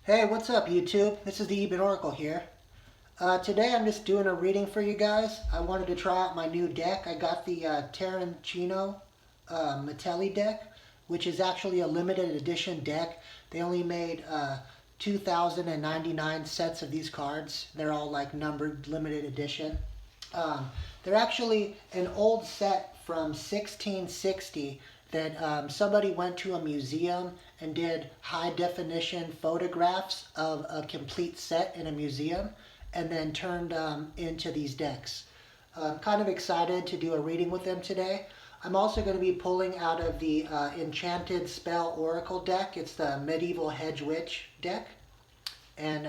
Hey, what's up YouTube? This is the Eben Oracle here. Today I'm just doing a reading for you guys. I wanted to try out my new deck. I got the Tarantino Metelli deck, which is actually a limited edition deck. They only made 2,099 sets of these cards. They're all like numbered limited edition. They're actually an old set from 1660 that somebody went to a museum and did high definition photographs of a complete set in a museum and then turned into these decks. I'm kind of excited to do a reading with them today. I'm also going to be pulling out of the Enchanted Spell Oracle deck. It's the Medieval Hedge Witch deck. And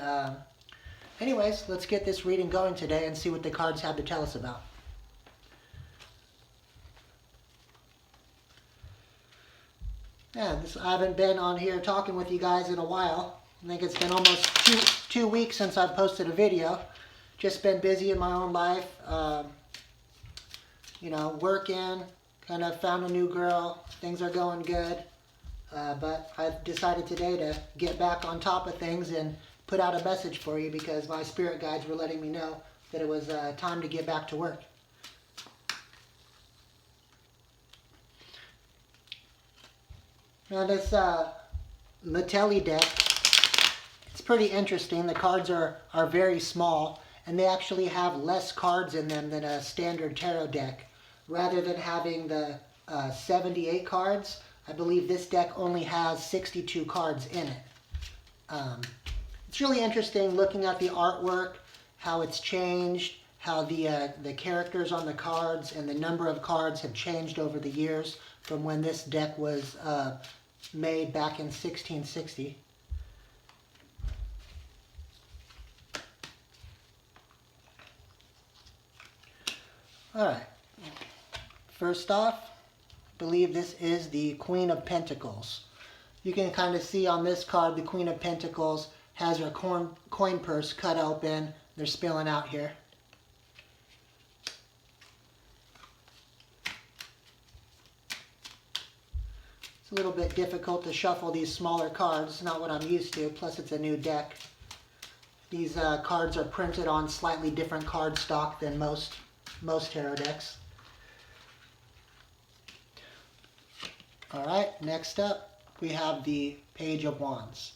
anyways, let's get this reading going today and see what the cards have to tell us about. Yeah, I haven't been on here talking with you guys in a while. I think it's been almost two weeks since I've posted a video. Just been busy in my own life. Working, kind of found a new girl. Things are going good. But I've decided today to get back on top of things and put out a message for you because my spirit guides were letting me know that it was time to get back to work. Now this Metelli deck, it's pretty interesting. The cards are very small and they actually have less cards in them than a standard tarot deck. Rather than having the 78 cards, I believe this deck only has 62 cards in it. It's really interesting looking at the artwork, how it's changed, how the characters on the cards and the number of cards have changed over the years from when this deck was made back in 1660. Alright, first off, I believe this is the Queen of Pentacles. You can kind of see on this card the Queen of Pentacles has her coin purse cut open. They're spilling out here. It's a little bit difficult to shuffle these smaller cards. Not what I'm used to, plus it's a new deck. These cards are printed on slightly different card stock than most tarot decks. Alright, next up we have the Page of Wands.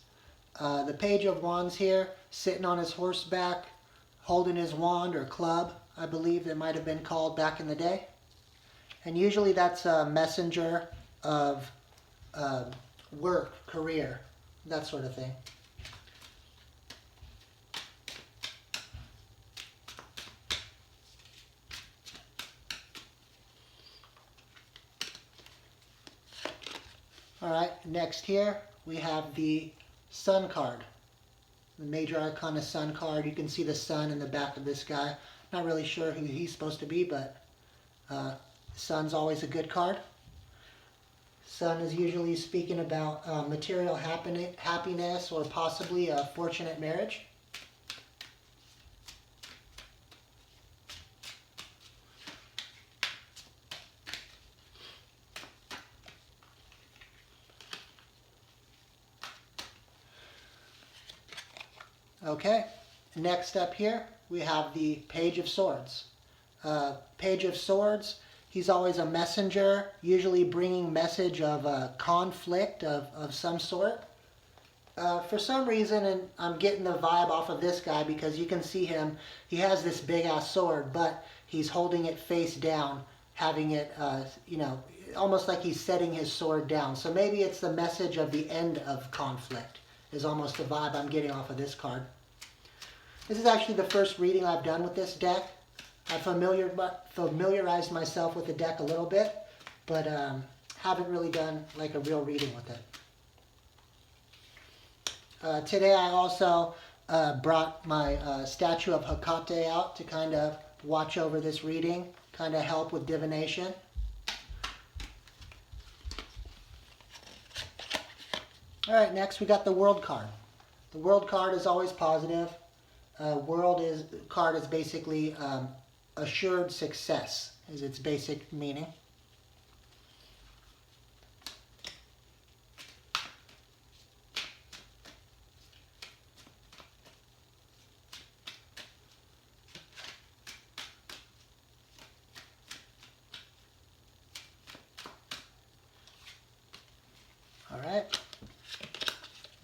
The Page of Wands here, sitting on his horseback, holding his wand or club, I believe that might have been called back in the day. And usually that's a messenger of work, career, that sort of thing. Alright, next here we have the Sun card. The Major Arcana Sun card. You can see the sun in the back of this guy. Not really sure who he's supposed to be, but Sun's always a good card. Sun is usually speaking about material happiness or possibly a fortunate marriage. Okay, next up here we have the Page of Swords. Page of Swords, he's always a messenger, usually bringing message of a conflict of some sort. For some reason, and I'm getting the vibe off of this guy because you can see him, he has this big ass sword, but he's holding it face down, having it, almost like he's setting his sword down. So maybe it's the message of the end of conflict, is almost the vibe I'm getting off of this card. This is actually the first reading I've done with this deck. I familiarized myself with the deck a little bit, but haven't really done like a real reading with it. Today I also brought my statue of Hecate out to kind of watch over this reading, kind of help with divination. Alright, next we got the World card. The World card is always positive. Card is basically assured success, is its basic meaning.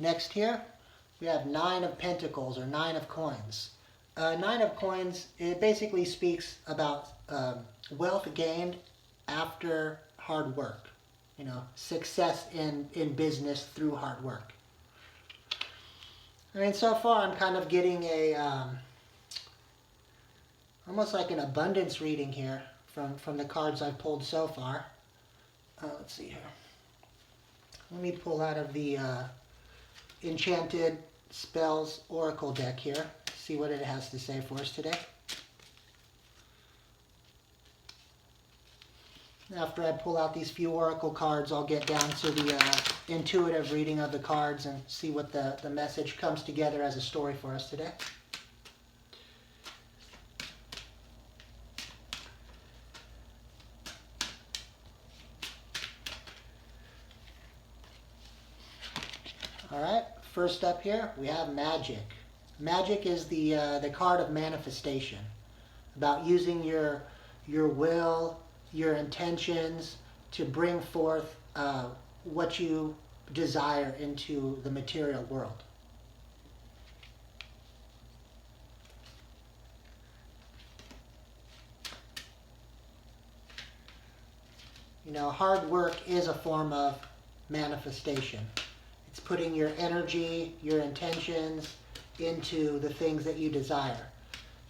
Next here, we have 9 of Pentacles, or 9 of Coins. 9 of Coins, it basically speaks about wealth gained after hard work. You know, success in business through hard work. I mean, so far I'm kind of getting a, almost like an abundance reading here from the cards I've pulled so far. Let's see here. Let me pull out of the Enchanted Spells Oracle deck here. See what it has to say for us today. After I pull out these few oracle cards, I'll get down to the intuitive reading of the cards and see what the message comes together as a story for us today. Alright, first up here we have Magic. Magic is the card of manifestation, about using your will, your intentions to bring forth what you desire into the material world. You know, hard work is a form of manifestation. It's putting your energy, your intentions into the things that you desire.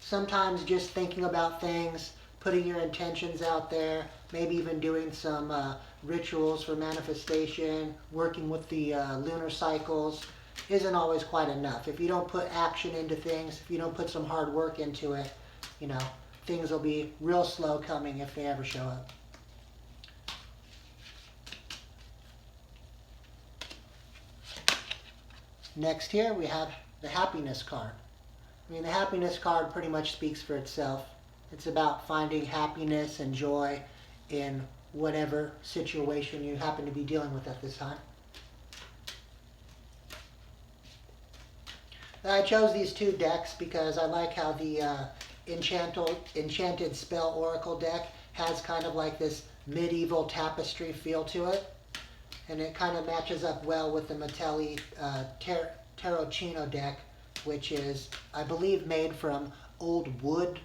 Sometimes just thinking about things, putting your intentions out there, maybe even doing some rituals for manifestation, working with the lunar cycles, isn't always quite enough. If you don't put action into things, if you don't put some hard work into it, you know, things will be real slow coming if they ever show up. Next here we have the Happiness card. I mean, the Happiness card pretty much speaks for itself. It's about finding happiness and joy in whatever situation you happen to be dealing with at this time. I chose these two decks because I like how the Enchanted Spell Oracle deck has kind of like this medieval tapestry feel to it. And it kind of matches up well with the Metelli Tarocchino deck, which is, I believe, made from old wood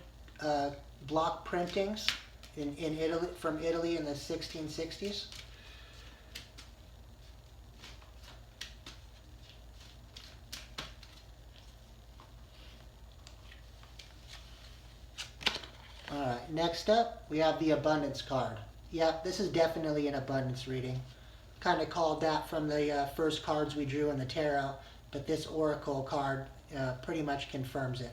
block printings in Italy, from Italy in the 1660s. Alright, next up we have the Abundance card. Yeah, this is definitely an abundance reading. Kind of called that from the first cards we drew in the tarot, but this oracle card pretty much confirms it.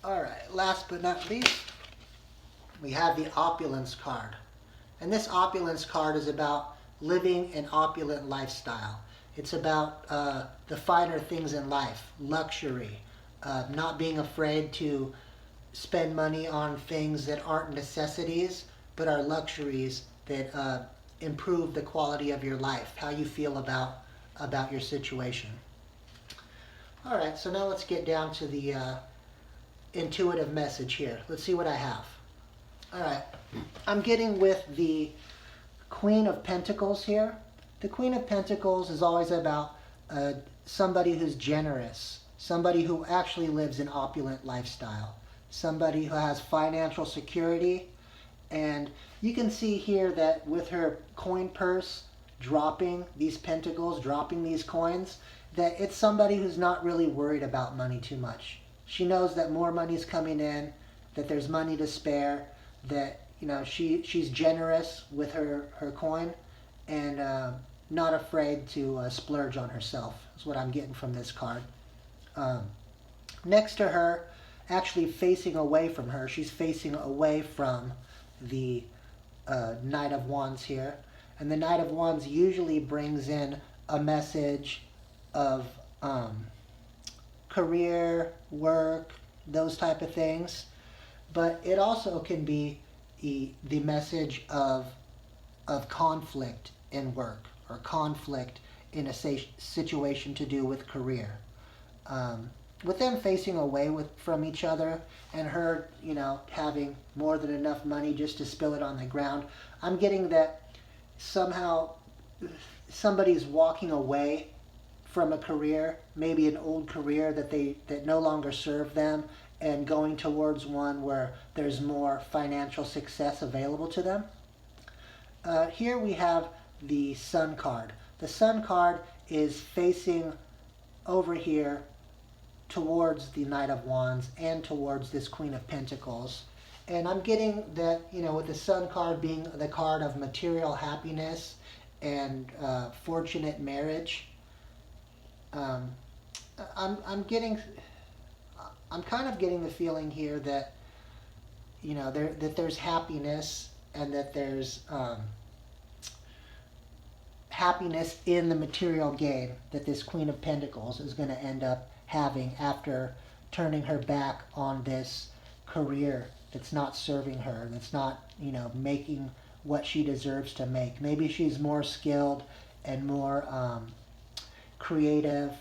Alright, last but not least, we have the Opulence card. And this Opulence card is about living an opulent lifestyle. It's about the finer things in life, luxury, not being afraid to spend money on things that aren't necessities, but are luxuries that improve the quality of your life, how you feel about your situation. Alright, so now let's get down to the intuitive message here. Let's see what I have. Alright, I'm getting with the Queen of Pentacles here. The Queen of Pentacles is always about somebody who's generous, somebody who actually lives an opulent lifestyle, somebody who has financial security. And you can see here that with her coin purse dropping these pentacles, dropping these coins, that it's somebody who's not really worried about money too much. She knows that more money is coming in, that there's money to spare, that, you know, she's generous with her coin, and not afraid to splurge on herself, is what I'm getting from this card. Next to her, actually facing away from her, she's facing away from the Knight of Wands here. And the Knight of Wands usually brings in a message of career, work, those type of things. But it also can be the message of conflict in work or conflict in a situation to do with career. With them facing away from each other and her, having more than enough money just to spill it on the ground, I'm getting that somehow somebody's walking away from a career, maybe an old career that no longer serve them, and going towards one where there's more financial success available to them. Here we have the Sun card. The Sun card is facing over here towards the Knight of Wands and towards this Queen of Pentacles. And I'm getting that, with the Sun card being the card of material happiness and fortunate marriage, I'm kind of getting the feeling here that, that there's happiness and that there's happiness in the material gain that this Queen of Pentacles is going to end up having after turning her back on this career that's not serving her, that's not, making what she deserves to make. Maybe she's more skilled and more creative.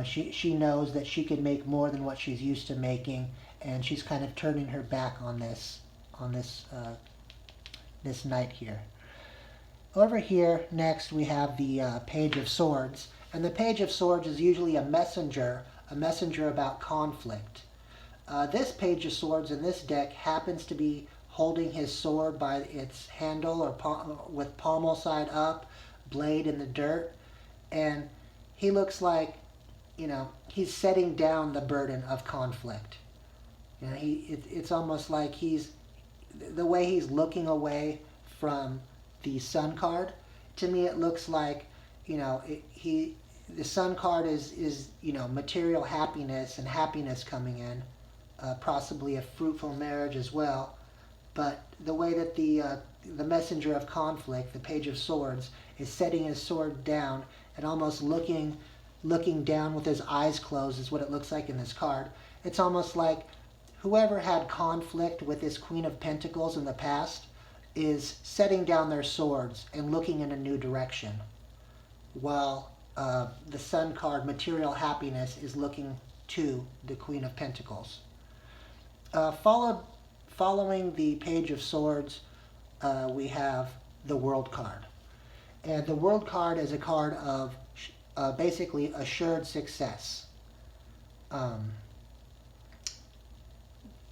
She knows that she can make more than what she's used to making, and she's kind of turning her back on this knight here. Over here next we have the Page of Swords, and the Page of Swords is usually a messenger about conflict. This Page of Swords in this deck happens to be holding his sword by its handle or with pommel side up, blade in the dirt, and he looks like, he's setting down the burden of conflict. It's almost like the way he's looking away from the Sun card. To me, it looks like, the Sun card is material happiness and happiness coming in, possibly a fruitful marriage as well. But the way that the messenger of conflict, the Page of Swords, is setting his sword down and almost looking down with his eyes closed is what it looks like in this card. It's almost like whoever had conflict with this Queen of Pentacles in the past is setting down their swords and looking in a new direction, while the Sun card, material happiness, is looking to the Queen of Pentacles. Following the Page of Swords, we have the World card. And the World card is a card of basically assured success.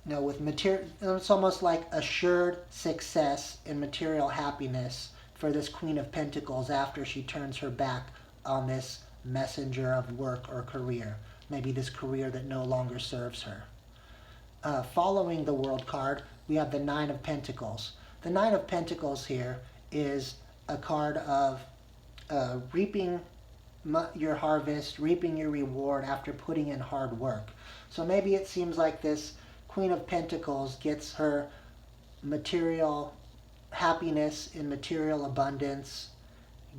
It's almost like assured success and material happiness for this Queen of Pentacles after she turns her back on this messenger of work or career. Maybe this career that no longer serves her. Following the World card, we have the Nine of Pentacles. The Nine of Pentacles here is a card of reaping your harvest, reaping your reward after putting in hard work. So maybe it seems like this Queen of Pentacles gets her material happiness in material abundance,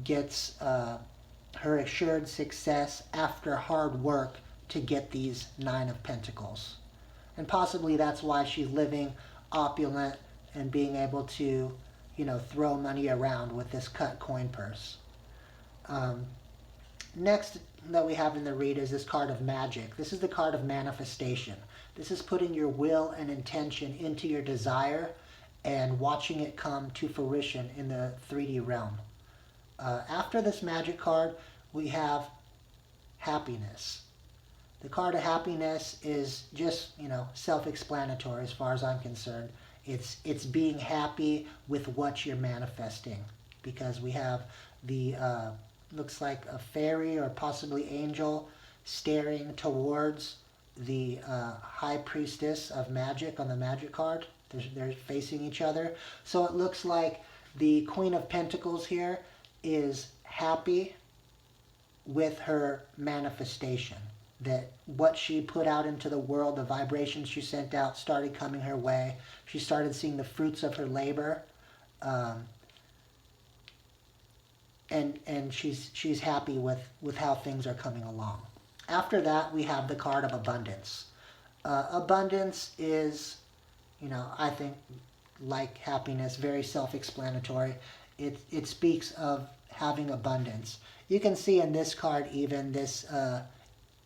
gets her assured success after hard work to get these Nine of Pentacles. And possibly that's why she's living opulent and being able to, throw money around with this cut coin purse. Next that we have in the read is this card of Magic. This is the card of manifestation. This is putting your will and intention into your desire and watching it come to fruition in the 3D realm. After this Magic card, we have Happiness. The card of happiness is just, self-explanatory as far as I'm concerned. It's being happy with what you're manifesting, because we have the looks like a fairy or possibly angel staring towards the High Priestess of Magic on the Magic card. They're facing each other. So it looks like the Queen of Pentacles here is happy with her manifestation. That what she put out into the world, the vibrations she sent out, started coming her way. She started seeing the fruits of her labor. And she's happy with how things are coming along. After that, we have the card of Abundance. Abundance is, I think, like happiness, very self-explanatory. it speaks of having abundance. You can see in this card even this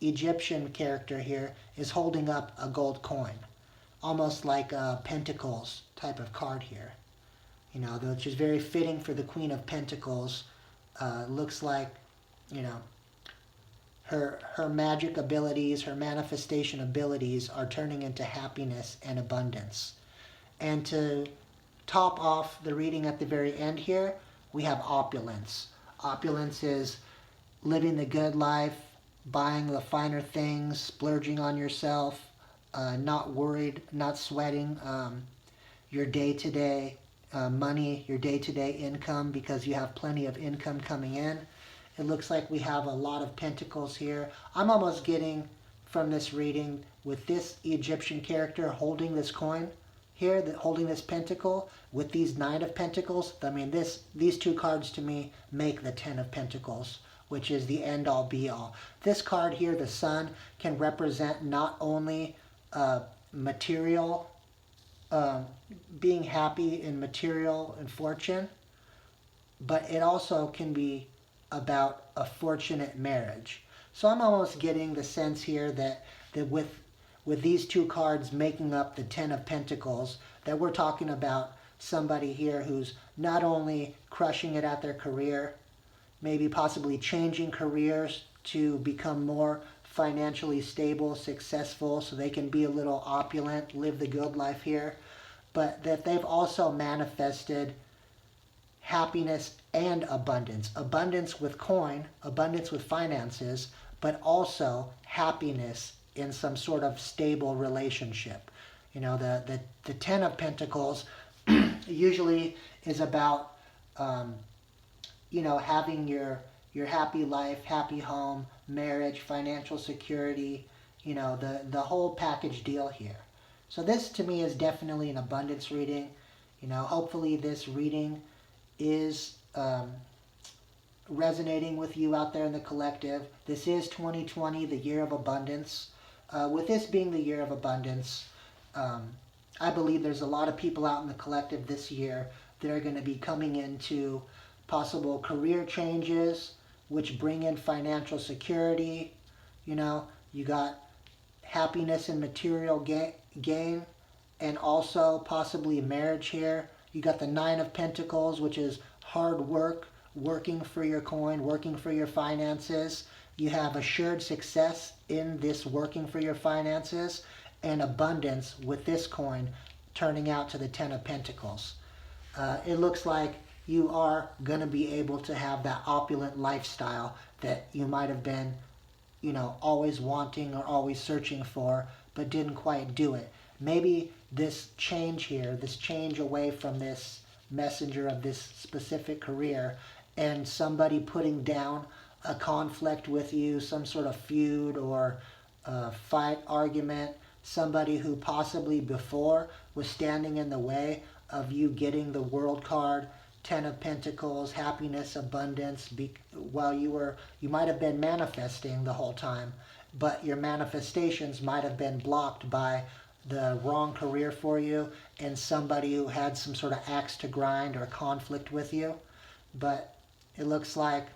Egyptian character here is holding up a gold coin, almost like a Pentacles type of card here. You know, which is very fitting for the Queen of Pentacles. Looks like, you know, her magic abilities, her manifestation abilities are turning into happiness and abundance. And to top off the reading at the very end here, we have opulence. Opulence is living the good life, buying the finer things, splurging on yourself, not worried, not sweating your day-to-day money, your day-to-day income, because you have plenty of income coming in. It looks like we have a lot of pentacles here. I'm almost getting from this reading with this Egyptian character holding this coin here, holding this pentacle with these 9 of Pentacles. I mean, these two cards to me make the 10 of Pentacles, which is the end-all be-all. This card here, the Sun, can represent not only material, being happy in material and fortune, but it also can be about a fortunate marriage. So I'm almost getting the sense here that with these two cards making up the 10 of Pentacles, that we're talking about somebody here who's not only crushing it at their career, maybe possibly changing careers to become more financially stable, successful, so they can be a little opulent, live the good life here, but that they've also manifested happiness and abundance. Abundance with coin, abundance with finances, but also happiness in some sort of stable relationship. You know, the 10 of Pentacles usually is about, you know, having your happy life, happy home, marriage, financial security, you know, the whole package deal here. So this to me is definitely an abundance reading. You know, hopefully this reading is resonating with you out there in the collective. This is 2020, the year of abundance. With this being the year of abundance, I believe there's a lot of people out in the collective this year that are going to be coming into possible career changes, which bring in financial security. You know, you got happiness and material gain, and also possibly marriage here. You got the 9 of Pentacles, which is hard work, working for your coin, working for your finances. You have assured success in this working for your finances, and abundance with this coin turning out to the 10 of Pentacles. It looks like you are going to be able to have that opulent lifestyle that you might have been, you know, always wanting or always searching for, but didn't quite do it. Maybe this change here, this change away from this messenger of this specific career, and somebody putting down a conflict with you, some sort of feud or fight, argument, somebody who possibly before was standing in the way of you getting the World card, 10 of Pentacles, happiness, abundance, while you might have been manifesting the whole time, but your manifestations might have been blocked by the wrong career for you and somebody who had some sort of axe to grind or conflict with you. But it looks like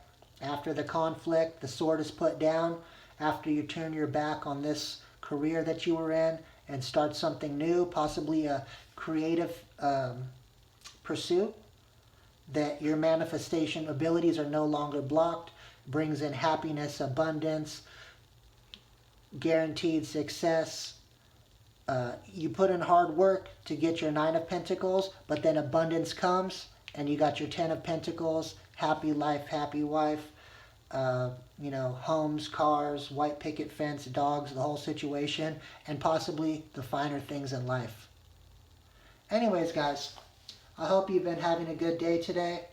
after the conflict, the sword is put down, after you turn your back on this career that you were in and start something new, possibly a creative pursuit, that your manifestation abilities are no longer blocked, brings in happiness, abundance, guaranteed success. You put in hard work to get your 9 of Pentacles, but then abundance comes and you got your 10 of Pentacles, happy life, happy wife, you know, homes, cars, white picket fence, dogs, the whole situation, and possibly the finer things in life. Anyways, guys, I hope you've been having a good day today.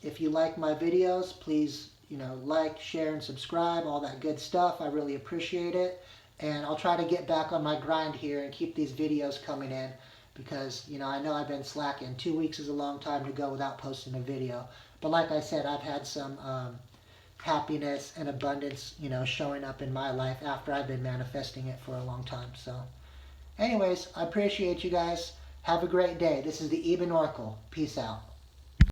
If you like my videos, please, you know, like, share, and subscribe, all that good stuff. I really appreciate it. And I'll try to get back on my grind here and keep these videos coming in because, you know I've been slacking. 2 weeks is a long time to go without posting a video. But like I said, I've had some happiness and abundance, you know, showing up in my life after I've been manifesting it for a long time. So anyways, I appreciate you guys. Have a great day. This is the Eben Oracle. Peace out.